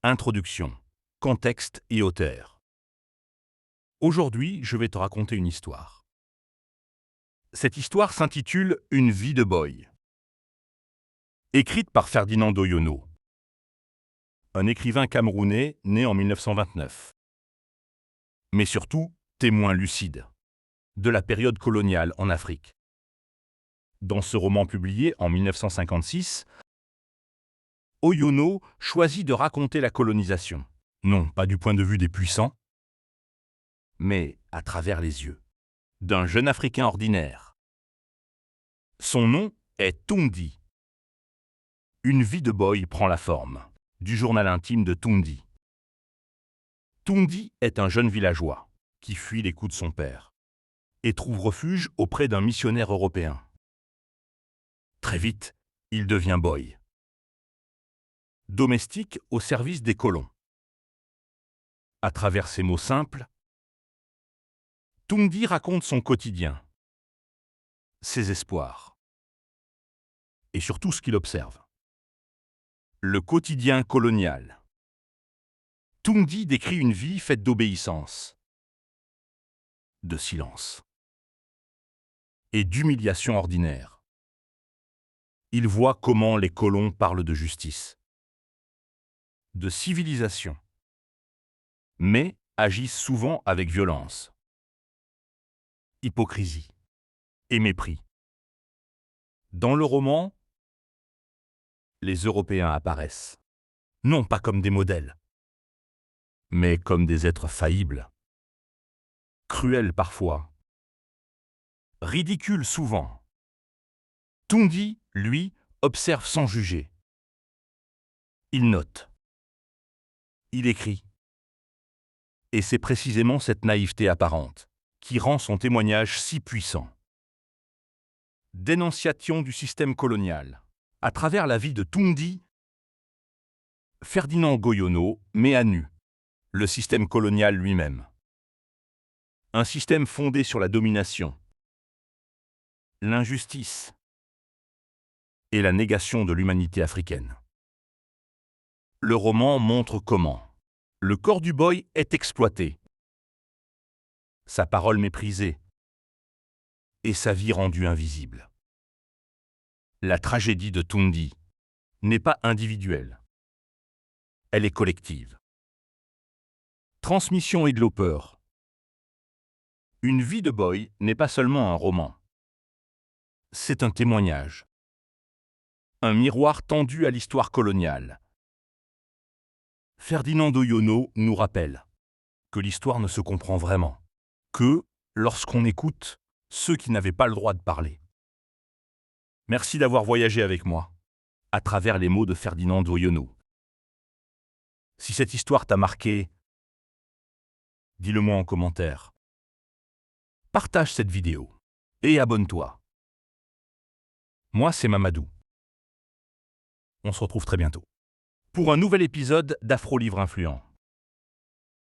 Introduction, contexte et auteur. Aujourd'hui, je vais te raconter une histoire. Cette histoire s'intitule « Une vie de boy ». Écrite par Ferdinand Doyono, un écrivain camerounais né en 1929. Mais surtout, témoin lucide de la période coloniale en Afrique. Dans ce roman publié en 1956, Doyono choisit de raconter la colonisation, non pas du point de vue des puissants, mais à travers les yeux d'un jeune Africain ordinaire. Son nom est Tundi. Une vie de boy prend la forme du journal intime de Tundi. Tundi est un jeune villageois qui fuit les coups de son père et trouve refuge auprès d'un missionnaire européen. Très vite, il devient boy, domestique au service des colons. À travers ces mots simples, Tundi raconte son quotidien, ses espoirs et surtout ce qu'il observe. Le quotidien colonial. Tundi décrit une vie faite d'obéissance, de silence et d'humiliation ordinaire. Il voit comment les colons parlent de justice, de civilisation, mais agissent souvent avec violence, hypocrisie et mépris. Dans le roman, les Européens apparaissent, non pas comme des modèles, mais comme des êtres faillibles, cruels parfois, ridicules souvent. Tundi, lui, observe sans juger. Il note. Il écrit. Et c'est précisément cette naïveté apparente qui rend son témoignage si puissant. Dénonciation du système colonial. À travers la vie de Tundi, Ferdinand Doyono met à nu le système colonial lui-même. Un système fondé sur la domination, l'injustice et la négation de l'humanité africaine. Le roman montre comment le corps du boy est exploité, sa parole méprisée et sa vie rendue invisible. La tragédie de Tundi n'est pas individuelle, elle est collective. Transmission et de l'auteur. Une vie de boy n'est pas seulement un roman. C'est un témoignage, un miroir tendu à l'histoire coloniale. Ferdinand Doyono nous rappelle que l'histoire ne se comprend vraiment que lorsqu'on écoute ceux qui n'avaient pas le droit de parler. Merci d'avoir voyagé avec moi à travers les mots de Ferdinand Doyono. Si cette histoire t'a marqué, dis-le-moi en commentaire. Partage cette vidéo et abonne-toi. Moi, c'est Mamadou. On se retrouve très bientôt pour un nouvel épisode d'Afro Livre Influent.